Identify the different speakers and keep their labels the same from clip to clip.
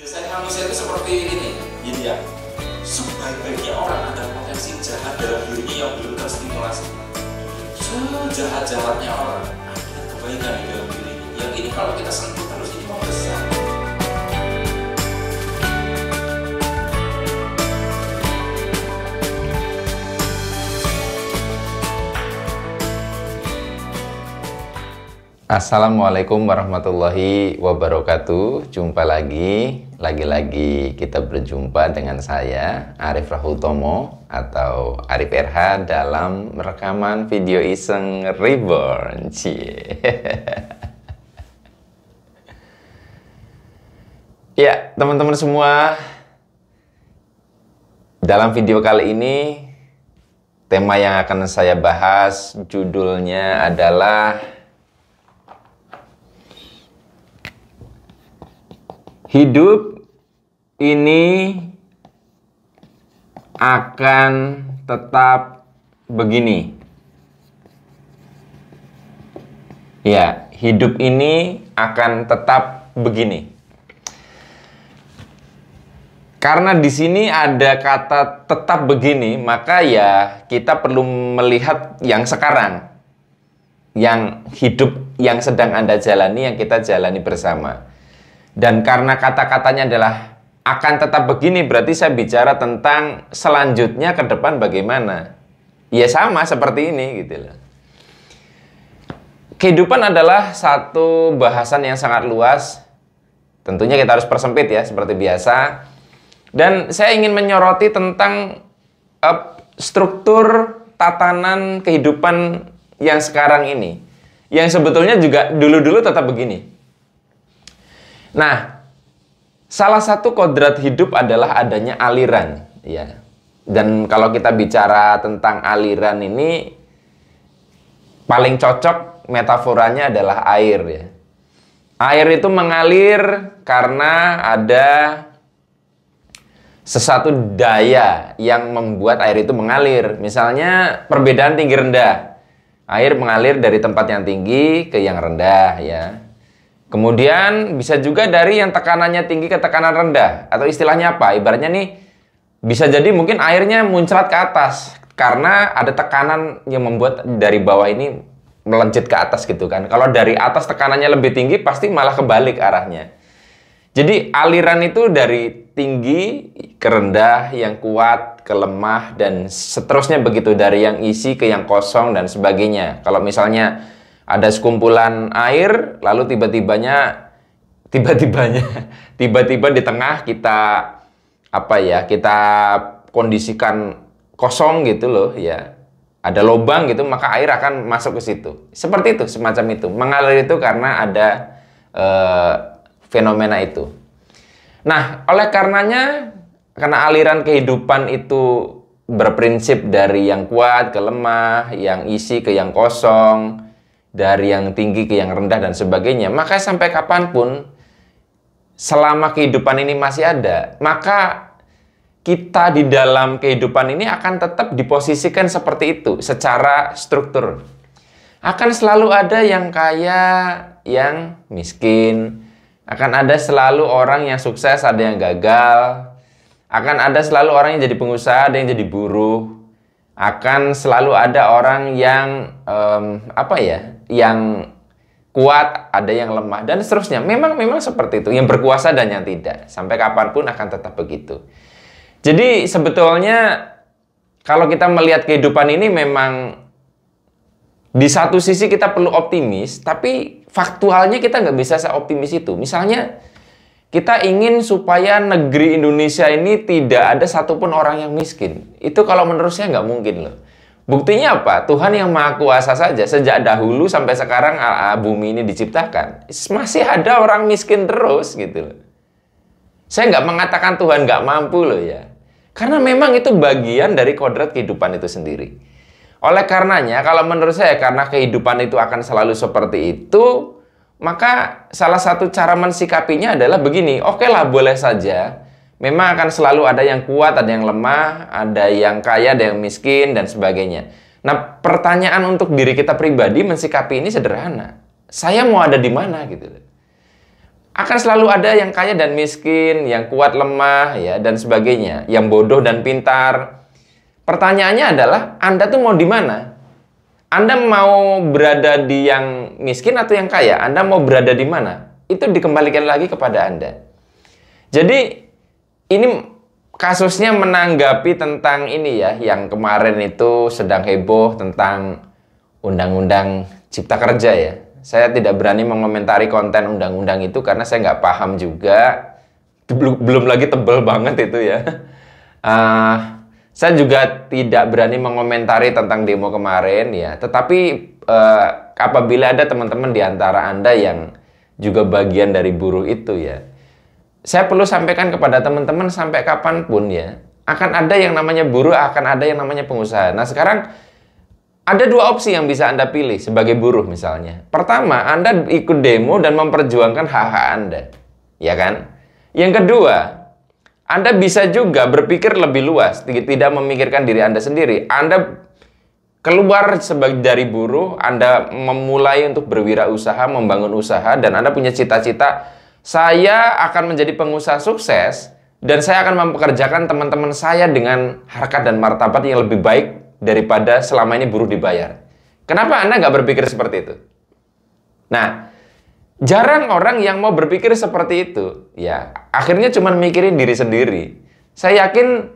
Speaker 1: Biasanya manusia itu seperti ini, yin yang sebaik-baiknya orang ada potensi jahat dalam dirinya yang belum terstimulasi. Sejahat-jahatnya orang ada kebaikan di dalam diri. Yang ini kalau kita sentuh terus ini membesar.
Speaker 2: Assalamualaikum warahmatullahi wabarakatuh. Jumpa lagi kita berjumpa dengan saya Arif Rahutomo atau Arif RH dalam rekaman video iseng Reborn. Ya, teman-teman semua, dalam video kali ini tema yang akan saya bahas judulnya adalah hidup ini akan tetap begini. Ya, hidup ini akan tetap begini. Karena di sini ada kata tetap begini, maka ya kita perlu melihat yang sekarang. Yang hidup yang sedang Anda jalani, yang kita jalani bersama. Dan karena kata-katanya adalah akan tetap begini, berarti saya bicara tentang selanjutnya ke depan bagaimana. Ya sama seperti ini gitu loh. Kehidupan adalah satu bahasan yang sangat luas. Tentunya kita harus persempit ya, seperti biasa. Dan saya ingin menyoroti tentang struktur tatanan kehidupan yang sekarang ini. Yang sebetulnya juga dulu-dulu tetap begini. Nah, salah satu kodrat hidup adalah adanya aliran, ya. Dan kalau kita bicara tentang aliran ini, paling cocok metaforanya adalah air, ya. Air itu mengalir karena ada sesuatu daya yang membuat air itu mengalir. Misalnya perbedaan tinggi rendah. Air mengalir dari tempat yang tinggi ke yang rendah, ya. Kemudian bisa juga dari yang tekanannya tinggi ke tekanan rendah. Atau istilahnya apa? Ibaratnya nih, bisa jadi mungkin airnya muncrat ke atas. Karena ada tekanan yang membuat dari bawah ini melejit ke atas gitu kan. Kalau dari atas tekanannya lebih tinggi, pasti malah kebalik arahnya. Jadi aliran itu dari tinggi ke rendah, yang kuat ke lemah, dan seterusnya begitu. Dari yang isi ke yang kosong dan sebagainya. Kalau misalnya ada sekumpulan air, lalu tiba-tiba di tengah kita kita kondisikan kosong gitu loh ya. Ada lubang gitu, maka air akan masuk ke situ. Seperti itu, semacam itu. Mengalir itu karena ada fenomena itu. Nah, oleh karenanya, karena aliran kehidupan itu berprinsip dari yang kuat ke lemah, yang isi ke yang kosong, dari yang tinggi ke yang rendah dan sebagainya, maka sampai kapanpun selama kehidupan ini masih ada, maka kita di dalam kehidupan ini akan tetap diposisikan seperti itu secara struktur. Akan selalu ada yang kaya, yang miskin, akan ada selalu orang yang sukses, ada yang gagal, akan ada selalu orang yang jadi pengusaha, ada yang jadi buruh, akan selalu ada orang yang yang kuat, ada yang lemah, dan seterusnya. Memang seperti itu, yang berkuasa dan yang tidak. Sampai kapanpun akan tetap begitu. Jadi sebetulnya kalau kita melihat kehidupan ini, memang di satu sisi kita perlu optimis, tapi faktualnya kita nggak bisa seoptimis itu. Misalnya kita ingin supaya negeri Indonesia ini tidak ada satupun orang yang miskin. Itu kalau menurut saya nggak mungkin loh. Buktinya apa? Tuhan yang Maha Kuasa saja sejak dahulu sampai sekarang bumi ini diciptakan, masih ada orang miskin terus gitu loh. Saya nggak mengatakan Tuhan nggak mampu loh ya. Karena memang itu bagian dari kodrat kehidupan itu sendiri. Oleh karenanya, kalau menurut saya, karena kehidupan itu akan selalu seperti itu, maka salah satu cara mensikapinya adalah begini. Oke lah, boleh saja. Memang akan selalu ada yang kuat, ada yang lemah, ada yang kaya, ada yang miskin, dan sebagainya. Nah, pertanyaan untuk diri kita pribadi mensikapi ini sederhana. Saya mau ada di mana gitu. Akan selalu ada yang kaya dan miskin, yang kuat lemah, ya, dan sebagainya, yang bodoh dan pintar. Pertanyaannya adalah, Anda tuh mau di mana? Anda mau berada di yang miskin atau yang kaya? Anda mau berada di mana? Itu dikembalikan lagi kepada Anda. Jadi, ini kasusnya menanggapi tentang ini ya, yang kemarin itu sedang heboh tentang Undang-Undang Cipta Kerja ya. Saya tidak berani mengomentari konten undang-undang itu karena saya nggak paham juga. Belum lagi tebel banget itu ya. Saya juga tidak berani mengomentari tentang demo kemarin ya. Tetapi apabila ada teman-teman di antara Anda yang juga bagian dari buruh itu ya, saya perlu sampaikan kepada teman-teman sampai kapanpun ya, akan ada yang namanya buruh, akan ada yang namanya pengusaha. Nah sekarang ada dua opsi yang bisa Anda pilih sebagai buruh misalnya. Pertama, Anda ikut demo dan memperjuangkan hak-hak Anda. Ya kan? Yang kedua, Anda bisa juga berpikir lebih luas, tidak memikirkan diri Anda sendiri. Anda keluar sebagai dari buruh, Anda memulai untuk berwirausaha, membangun usaha, dan Anda punya cita-cita, saya akan menjadi pengusaha sukses, dan saya akan mempekerjakan teman-teman saya dengan harkat dan martabat yang lebih baik daripada selama ini buruh dibayar. Kenapa Anda nggak berpikir seperti itu? Nah, jarang orang yang mau berpikir seperti itu. Ya, akhirnya cuma mikirin diri sendiri. Saya yakin,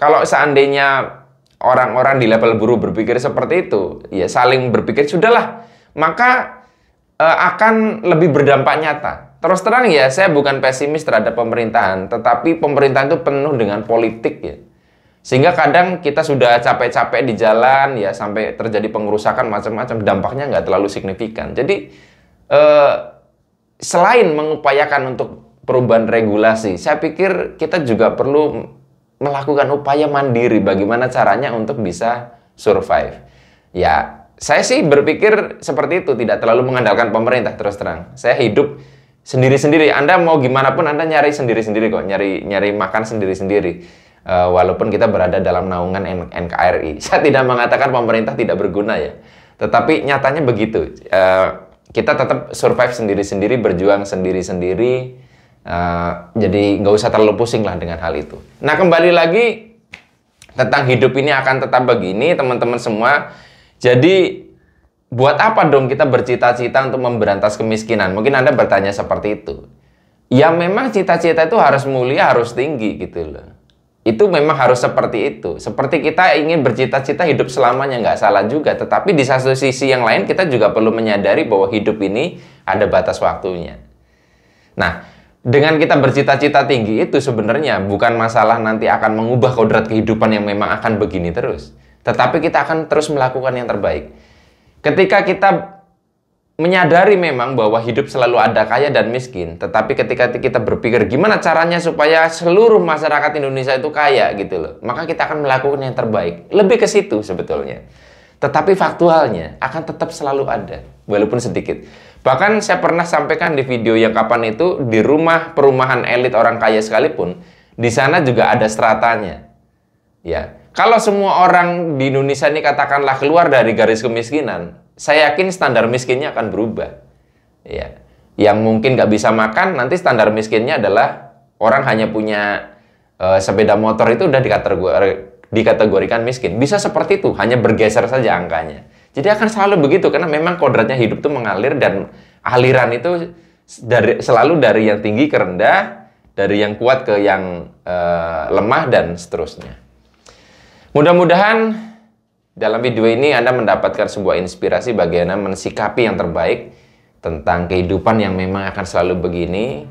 Speaker 2: kalau seandainya orang-orang di level buruh berpikir seperti itu, ya saling berpikir, sudahlah, maka akan lebih berdampak nyata. Terus terang ya, saya bukan pesimis terhadap pemerintahan, tetapi pemerintahan itu penuh dengan politik ya. Sehingga kadang kita sudah capek-capek di jalan, ya sampai terjadi pengerusakan macam-macam, dampaknya nggak terlalu signifikan. Jadi, selain mengupayakan untuk perubahan regulasi, saya pikir kita juga perlu melakukan upaya mandiri bagaimana caranya untuk bisa survive. Ya, saya sih berpikir seperti itu, tidak terlalu mengandalkan pemerintah, terus terang. Saya hidup sendiri-sendiri. Anda mau gimana pun Anda nyari sendiri-sendiri kok, nyari makan sendiri-sendiri. Walaupun kita berada dalam naungan NKRI. Saya tidak mengatakan pemerintah tidak berguna ya. Tetapi nyatanya begitu. Kita tetap survive sendiri-sendiri, berjuang sendiri-sendiri. Jadi nggak usah terlalu pusing lah dengan hal itu. Nah kembali lagi tentang hidup ini akan tetap begini teman-teman semua. Jadi buat apa dong kita bercita-cita untuk memberantas kemiskinan? Mungkin Anda bertanya seperti itu. Ya memang cita-cita itu harus mulia, harus tinggi gitu loh. Itu memang harus seperti itu. Seperti kita ingin bercita-cita hidup selamanya, nggak salah juga. Tetapi di satu sisi yang lain kita juga perlu menyadari bahwa hidup ini ada batas waktunya. Nah, dengan kita bercita-cita tinggi itu sebenarnya bukan masalah nanti akan mengubah kodrat kehidupan yang memang akan begini terus. Tetapi kita akan terus melakukan yang terbaik. Ketika kita menyadari memang bahwa hidup selalu ada kaya dan miskin, tetapi ketika kita berpikir gimana caranya supaya seluruh masyarakat Indonesia itu kaya gitu loh, maka kita akan melakukan yang terbaik. Lebih ke situ sebetulnya. Tetapi faktualnya akan tetap selalu ada, walaupun sedikit. Bahkan saya pernah sampaikan di video yang kapan itu, di rumah perumahan elit orang kaya sekalipun, di sana juga ada stratanya. Ya, kalau semua orang di Indonesia ini katakanlah keluar dari garis kemiskinan, saya yakin standar miskinnya akan berubah. Ya, yang mungkin nggak bisa makan, nanti standar miskinnya adalah orang hanya punya sepeda motor itu udah dikategorikan miskin. Bisa seperti itu, hanya bergeser saja angkanya. Jadi akan selalu begitu, karena memang kodratnya hidup itu mengalir, dan aliran itu selalu dari yang tinggi ke rendah, dari yang kuat ke yang lemah, dan seterusnya. Mudah-mudahan dalam video ini Anda mendapatkan sebuah inspirasi bagaimana mensikapi yang terbaik tentang kehidupan yang memang akan selalu begini.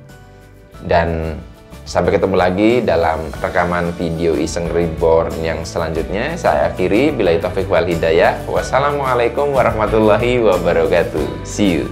Speaker 2: Dan sampai ketemu lagi dalam rekaman video Iseng Reborn yang selanjutnya. Saya akhiri, billahi taufiq wal hidayah. Wassalamualaikum warahmatullahi wabarakatuh. See you.